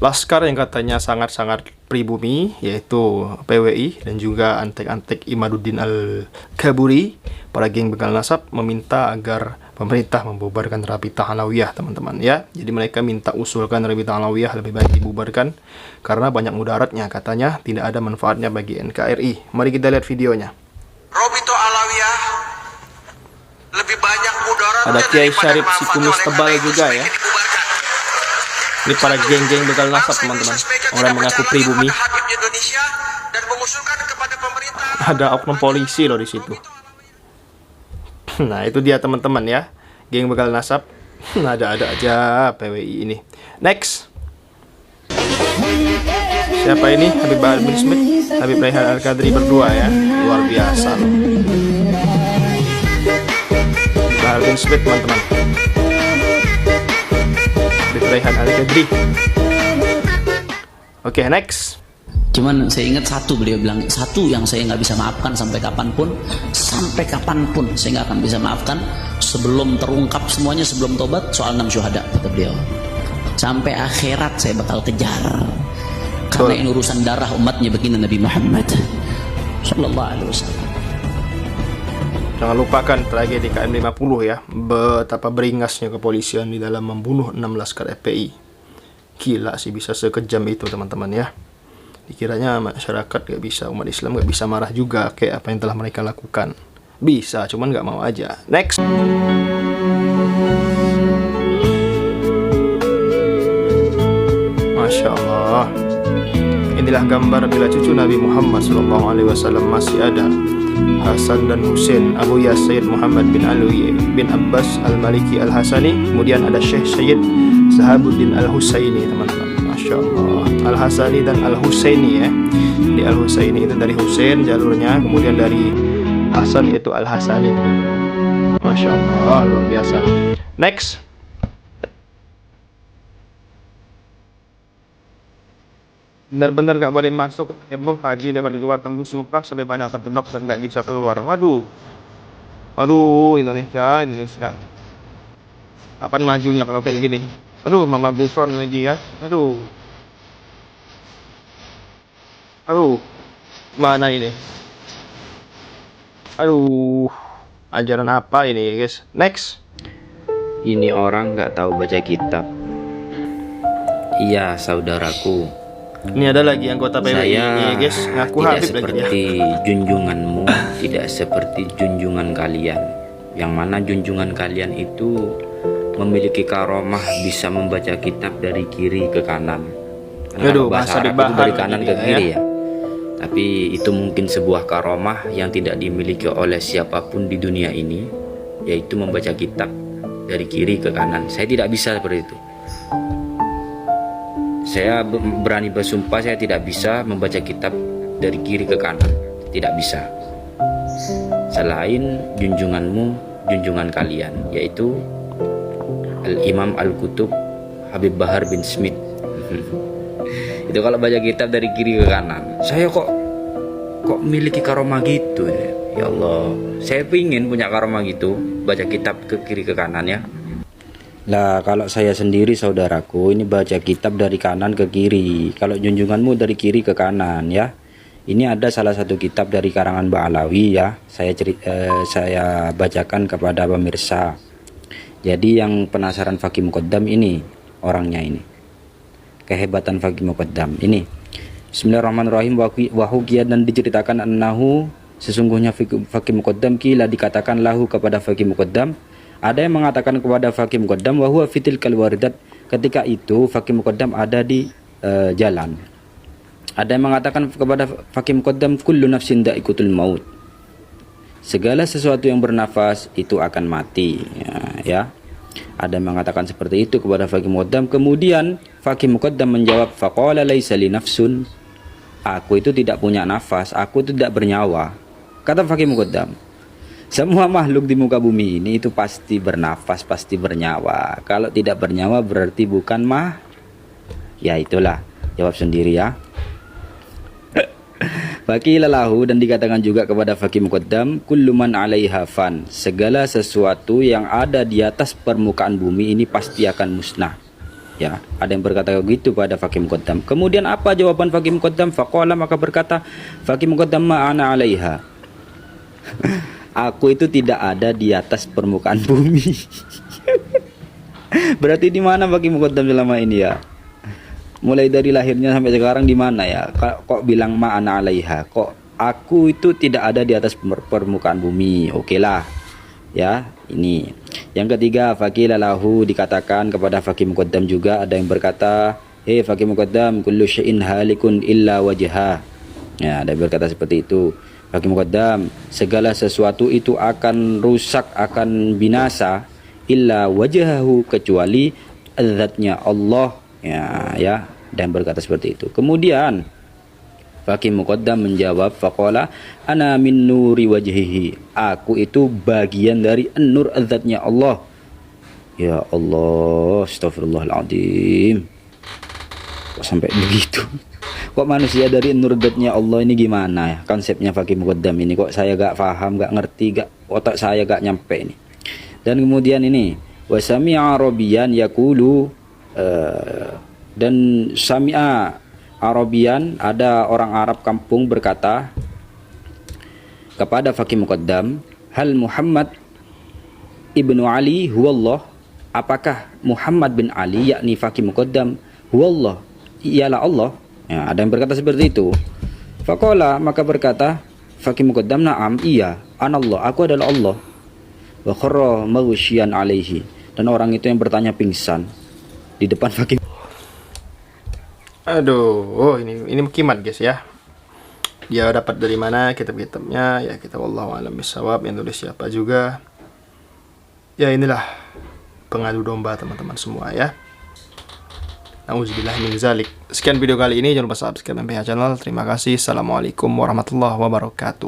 laskar yang katanya sangat-sangat pribumi, yaitu PWI dan juga Antek-Antek Imaduddin Al-Kaburi, para geng begal nasab meminta agar pemerintah membubarkan Rabitah Alawiyah, teman-teman ya. Jadi mereka minta usulkan Rabitah Alawiyah lebih baik dibubarkan karena banyak mudaratnya, katanya tidak ada manfaatnya bagi NKRI. Mari kita lihat videonya. Rabitah Alawiyah lebih banyak mudaratnya. Ada Kiai Syarif si kumis tebal juga ya. Ini para geng-geng begal nasab, teman-teman. Orang mengaku pribumi. Ada oknum polisi loh di situ. Nah, itu dia teman-teman ya. Geng begal nasab. Ada-ada aja PWI ini. Next. Siapa ini? Habib Bahar bin Smith, Habib Raihan Al-Qadri berdua ya. Luar biasa loh. Bahar bin Smith, teman-teman. Raihan Al-Qadri. Oke, next. Cuman saya ingat satu, beliau bilang satu yang saya nggak bisa maafkan sampai kapanpun saya nggak akan bisa maafkan sebelum terungkap semuanya, sebelum tobat, soal 6 syuhada, kata beliau. Sampai akhirat saya bakal kejar karena ini urusan darah umatnya begini Nabi Muhammad Sallallahu Alaihi Wasallam. Jangan lupakan tragedi KM50 ya. Betapa beringasnya kepolisian di dalam membunuh 6 laskar FPI. Gila sih bisa sekejam itu, teman-teman ya. Dikiranya masyarakat gak bisa, umat Islam gak bisa marah juga kayak apa yang telah mereka lakukan. Bisa, cuman gak mau aja. Next. Masya Allah. Inilah gambar bila cucu Nabi Muhammad SAW masih ada. Hasan dan Husain, Abu Yas Sayyid Muhammad bin Alwi bin Abbas Al-Maliki Al-Hasani. Kemudian ada Syekh Sayyid Sahabuddin Al-Husaini, teman-teman. Masya Allah. Al-Hasani dan Al-Husaini ya. Di Al-Husaini itu dari Husain jalurnya, kemudian dari Hasan itu Al-Hasani. Masya Allah, luar biasa. Next. Benar-benar gak boleh masuk heboh haji dari luar tembus sumpah sampai banyak terdenok dan gak bisa keluar. Waduh Indonesia kapan majunya kalau kayak gini? Aduh, Mama Bison lagi ya. Aduh mana ini? Aduh, ajaran apa ini guys? Next. Ini orang nggak tahu baca kitab. Iya, saudaraku. Ini ada lagi anggota PWI Saya guys, ngaku tidak Habib seperti junjunganmu, tidak seperti junjungan kalian. Yang mana junjungan kalian itu memiliki karomah bisa membaca kitab dari kiri ke kanan. Aduh, bahasa Arab itu dari kanan ke kiri ya. Tapi itu mungkin sebuah karomah yang tidak dimiliki oleh siapapun di dunia ini, yaitu membaca kitab dari kiri ke kanan. Saya tidak bisa seperti itu. Saya berani bersumpah saya tidak bisa membaca kitab dari kiri ke kanan. Tidak bisa. Selain junjunganmu, junjungan kalian, yaitu Al-Imam Al-Qutub Habib Bahar bin Smith. Itu kalau baca kitab dari kiri ke kanan. Saya kok memiliki karomah gitu ya Allah. Saya pingin punya karomah gitu, baca kitab ke kiri ke kanan ya. Lah kalau saya sendiri saudaraku ini baca kitab dari kanan ke kiri. Kalau junjunganmu dari kiri ke kanan ya. Ini ada salah satu kitab dari karangan Ba'alawi ya. Saya bacakan kepada pemirsa. Jadi yang penasaran Faqih Muqaddam ini orangnya ini. Kehebatan Faqih Muqaddam ini. Bismillahirrahmanirrahim. Wahuqiyat dan diceritakan annahu sesungguhnya Faqih Muqaddam kila dikatakan lahu kepada Faqih Muqaddam. Ada yang mengatakan kepada Faqih Muqaddam wa huwa fitil kalwaridat, ketika itu Faqih Muqaddam ada di jalan. Ada yang mengatakan kepada Faqih Muqaddam kullu nafsin dha'iqatul maut, segala sesuatu yang bernafas itu akan mati ya. Ada yang mengatakan seperti itu kepada Faqih Muqaddam. Kemudian Faqih Muqaddam menjawab faqala laisa li nafsun, aku itu tidak punya nafas, aku itu tidak bernyawa. Kata Faqih Muqaddam, semua makhluk di muka bumi ini itu pasti bernafas, pasti bernyawa. Kalau tidak bernyawa berarti bukan ya itulah, jawab sendiri ya. Faqila lahu, dan dikatakan juga kepada Faqih Muqaddam kullu man 'alaiha fan, segala sesuatu yang ada di atas permukaan bumi ini pasti akan musnah. Ya, ada yang berkata begitu pada Faqih Muqaddam. Kemudian apa jawaban Faqih Muqaddam? Faqala, maka berkata Faqih Muqaddam, ma'ana 'alaiha. Aku itu tidak ada di atas permukaan bumi. Berarti di mana Faqih Muqaddam selama ini ya? Mulai dari lahirnya sampai sekarang di mana ya? Kok bilang ma'ana 'alaiha? Kok aku itu tidak ada di atas permukaan bumi? Oke lah. Ya, ini. Yang ketiga, faqila lahu, dikatakan kepada Faqih Muqaddam juga, ada yang berkata, "Hei Faqih Muqaddam, kullu syai'in halikun illa wajha." Ya, ada yang berkata seperti itu. Faqih Muqaddam, segala sesuatu itu akan rusak, akan binasa, illa wajhahu, kecuali zatnya Allah. Ya, dan berkata seperti itu. Kemudian Faqih Muqaddam menjawab, faqala ana min nuri wajhihi. Aku itu bagian dari nur zatnya Allah. Ya Allah, astagfirullahaladzim. Kok sampai begitu? Kok manusia dari nur zatnya Allah ini gimana ya? Konsepnya Faqih Muqaddam ini kok saya gak paham, gak ngerti, otak saya gak nyampe ini. Dan kemudian ini wasami'a arabiyan yaqulu, dan sami'a Arabian, ada orang Arab kampung berkata kepada Faqih Muqaddam, hal Muhammad ibnu Ali huwallah, apakah Muhammad bin Ali, yakni Faqih Muqaddam, huwallah, ialah Allah? Ya, ada yang berkata seperti itu. Faqala, maka berkata Faqih Muqaddam, na'am, iya, anallah, aku adalah Allah. Wa kharra maghsyian alaihi, dan orang itu yang bertanya pingsan di depan Faqih. Aduh, ini kimat guys ya. Dia dapat dari mana kitab-kitabnya? Ya kita wallahu a'lam bishawab, yang tulis siapa juga. Ya inilah pengadu domba teman-teman semua ya. Nauzubillah min zalik. Sekian video kali ini, jangan lupa subscribe MPH channel. Terima kasih. Assalamualaikum warahmatullahi wabarakatuh.